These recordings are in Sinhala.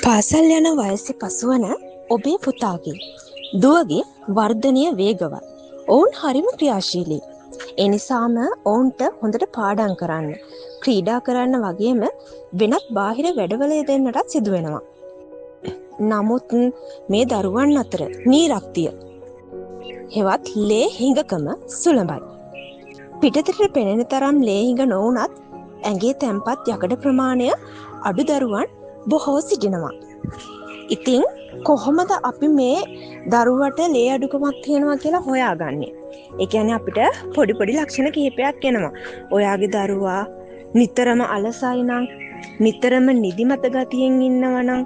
පාසල් යන වයසේ පසුවන ඔබේ පුතාගේ දුවගේ වර්ධනය වේගවත්. ඔවුන් හරිම ක්‍රියාශීලී. එනිසාම ඔවුන්ට හොඳට පාඩම් කරන්න, ක්‍රීඩා කරන්න වගේම වෙනත් බාහිර වැඩවල යෙදෙන්නටත් සිදු වෙනවා. නමුත් මේ දරුවන් අතර නීරක්තිය හෙවත් ලේ හිඟකම සුලභයි. පිටතට පෙනෙන තරම් ලේ හිඟ නොවුනත් ඇඟේ තැන්පත් යකඩ ප්‍රමාණය අඩු දරුවන් බොහෝ සිටිනවා. ඉතින් කොහොමද අපි මේ දරුවට ලේ අඩුකමක් තියෙනවා කියලා හොයාගන්නේ? ඒ කියන්නේ අපිට පොඩි පොඩි ලක්ෂණ කිහිපයක් එනවා. ඔයාගේ දරුවා නිතරම අලසයි නම්, නිතරම නිදිමත ගතියෙන් ඉන්නවා නම්,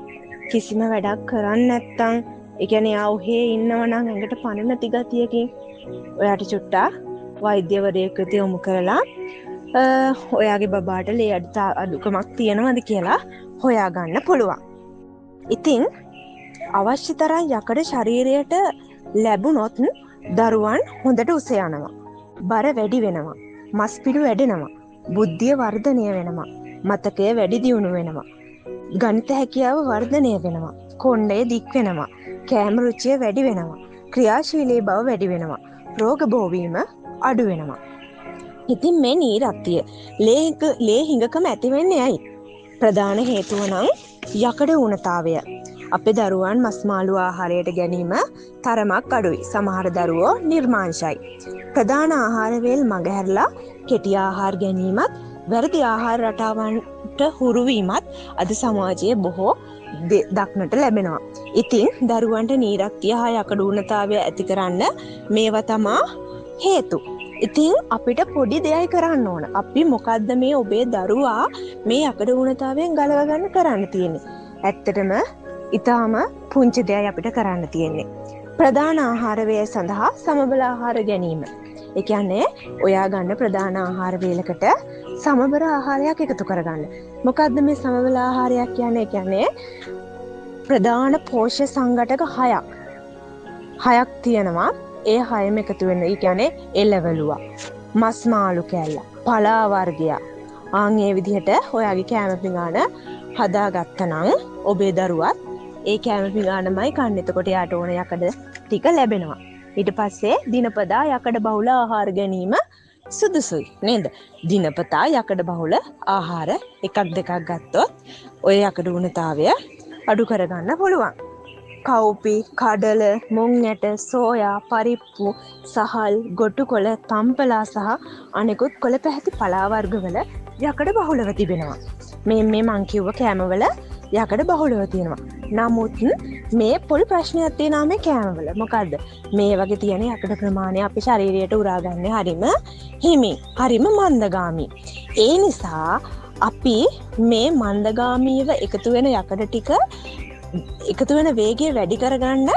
කිසිම වැඩක් කරන්නේ නැත්නම්, ඒ කියන්නේ ආ ඔහේ ඉන්නවා නම් ඇඟට පණ නැති ගතියකින් ඔයාට චුට්ටක් වෛද්‍යවරයෙකුට යොමු කරලා ඔයාගේ බබාට ලේ අඩුකමක් තියෙනවද කියලා හොයාගන්න පුළුවන්. ඉතින් අවශ්‍ය තරම් යකඩ ශරීරයට ලැබුණොත් දරුවන් හොඳට උස යනවා. බර වැඩි වෙනවා. මස් පිඩු වැඩෙනවා. බුද්ධිය වර්ධනය වෙනවා. මතකය වැඩි දියුණු වෙනවා. ගණිත හැකියාව වර්ධනය වෙනවා. කොණ්ඩය දික් වෙනවා. කෑම රුචිය වැඩි වෙනවා. ක්‍රියාශීලී බව වැඩි වෙනවා. රෝග බෝවීම අඩු වෙනවා. ඉතින් මේ නීරක්තිය ලේ හිඟකම ඇති වෙන්නේ ඇයි? ප්‍රධාන හේතුව නම් යකඩ ඌනතාවය. අපේ දරුවන් මස් මාළු ආහාරයට ගැනීම තරමක් අඩුයි. සමහර දරුවෝ නිර්මාංශයි. ප්‍රධාන ආහාර වේල් මගහැරලා කෙටි ආහාර ගැනීමත්, වැරදි ආහාර රටාවන්ට හුරු වීමත් අද සමාජයේ බොහෝ දක්නට ලැබෙනවා. ඉතින් දරුවන්ට නීරක්තිය හා යකඩ ඌනතාවය ඇති කරන්න මේවා තමා හේතු. ඉතින් අපිට පොඩි දෙයයි කරන්න ඕන. අපි මොකද්ද මේ ඔබේ දරුවා මේ යකඩ ඌනතාවයෙන් ගලව ගන්න කරන්න තියෙන්නේ? ඇත්තටම ඊටාම පුංචි දෙයයි අපිට කරන්න තියෙන්නේ. ප්‍රධාන ආහාර වේල සඳහා සමබල ආහාර ගැනීම. ඒ කියන්නේ ඔයා ගන්න ප්‍රධාන ආහාර වේලකට සමබර ආහාරයක් එකතු කරගන්න. මොකද්ද මේ සමබල ආහාරයක් කියන්නේ? ඒ කියන්නේ ප්‍රධාන පෝෂ්‍ය සංඝටක 6ක් තියෙනවා. ඒ 6ම එකතු වෙන. ඒ කියන්නේ එළවලුවා, මස් මාළු කෑල්ල, පලා වර්ගයක්. ආන් ඒ විදිහට ඔයාගේ කෑම පිඟාන හදාගත්තනම් ඔබේ දරුවත් ඒ කෑම පිඟානමයි කන්නේ. එතකොට යාට ඕන යකඩ ටික ලැබෙනවා. ඊට පස්සේ දිනපතා යකඩ බහුල ආහාර ගැනීම සුදුසුයි නේද? දිනපතා යකඩ බහුල ආහාර එකක් දෙකක් ගත්තොත් ඔය යකඩ ඌනතාවය අඩු කරගන්න පුළුවන්. කව්පි, කඩල, මුං ඇට, සෝයා, පරිප්පු, සහල්, ගොටුකොළ, තම්පලා සහ අනෙකුත් කොළ පැහැති පලා වර්ගවල යකඩ බහුලව තිබෙනවා. මේ මං කිව්ව කෑමවල යකඩ බහුලව තියෙනවා. නමුත් මේ පොඩි ප්‍රශ්නයක් තියෙනවා මේ කෑමවල. මොකද්ද? මේ වගේ තියෙන යකඩ ප්‍රමාණය අපේ ශරීරයට උරා ගන්න හරිම හිමි, හරිම මන්දගාමී. ඒ නිසා අපි මේ මන්දගාමීව එකතු වෙන යකඩ ටික එකතු වෙන වේගය වැඩි කරගන්න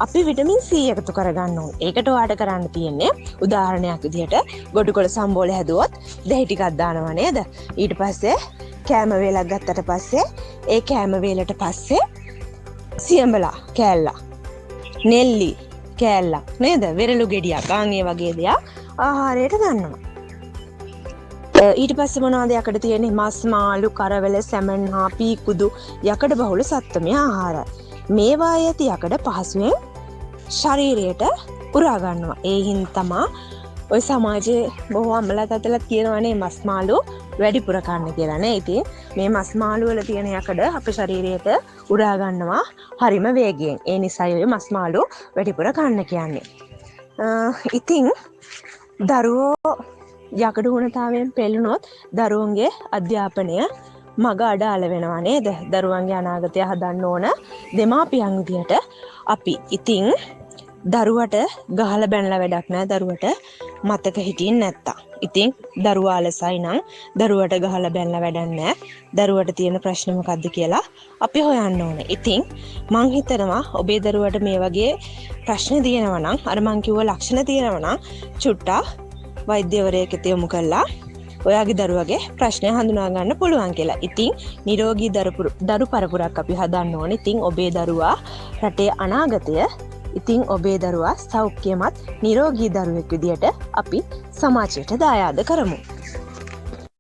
අපි විටමින් C එකතු කරගන්න ඕනේ. ඒකට ඔයාට කරන්න තියෙන්නේ උදාහරණයක් විදිහට ගොඩකොළ සම්බෝල හැදුවොත් දහි ටිකක් දානවා නේද? ඊට පස්සේ කෑම වේලක් ගත්තට පස්සේ ඒ කෑම වේලට පස්සේ සියඹලා කෑල්ලක්, නෙල්ලි කෑල්ලක් නේද? වෙරළු ගෙඩියක්, ආන් ඒ වගේ දේවල් ආහාරයට ගන්නවා. ඊට පස්සේ මොනවද යකඩ තියෙන්නේ? මස් මාළු, කරවල, සැමන් හා පීකුදු යකඩ බහුල සත්ත්වමය ආහාරයි. මේවා ඇති යකඩ පහසුවෙන් ශරීරයට උරා ගන්නවා. ඒ හින්දා තමයි ඔය සමාජයේ බොහෝ අම්මලා තාත්තලා කියනවානේ මස් මාළු වැඩිපුර කන්න කියලා නේ. ඉතින් මේ මස් මාළු වල තියෙන යකඩ අපේ ශරීරයට උරා ගන්නවා හරිම වේගයෙන්. ඒ නිසායි ඔය මස් මාළු වැඩිපුර කන්න කියන්නේ. ඉතින් දරුවෝ යකඩ ඌනතාවයෙන් පෙළුණොත් දරුවන්ගේ අධ්‍යාපනය මග අඩාල වෙනවා නේද? දරුවන්ගේ අනාගතය හදන්න ඕන දෙමාපියන් විදියට අපි. ඉතින් දරුවට ගහලා බැනලා වැඩක් නැහැ. දරුවට මතක හිටින්න නැත්තම්. ඉතින් දරුවා අලසයි නම් දරුවට ගහලා බැනලා වැඩක් නැහැ. දරුවට තියෙන ප්‍රශ්න මොකද්ද කියලා අපි හොයන්න ඕනේ. ඉතින් මං හිතනවා ඔබේ දරුවට මේ වගේ ප්‍රශ්න තියෙනවා නම්, අර මං කිව්ව ලක්ෂණ තියෙනවා නම් චුට්ටක් වෛද්‍යවරයෙකුට යොමු කළා ඔයාගේ දරුවගේ ප්‍රශ්නය හඳුනා ගන්න පුළුවන් කියලා. ඉතින් නිරෝගී දරු පරපුරක් අපි හදන්න ඕනේ. ඉතින් ඔබේ දරුවා රටේ අනාගතය. ඉතින් ඔබේ දරුවා සෞඛ්‍යමත් නිරෝගී දරුවෙක් විදියට අපි සමාජයට දායාද කරමු.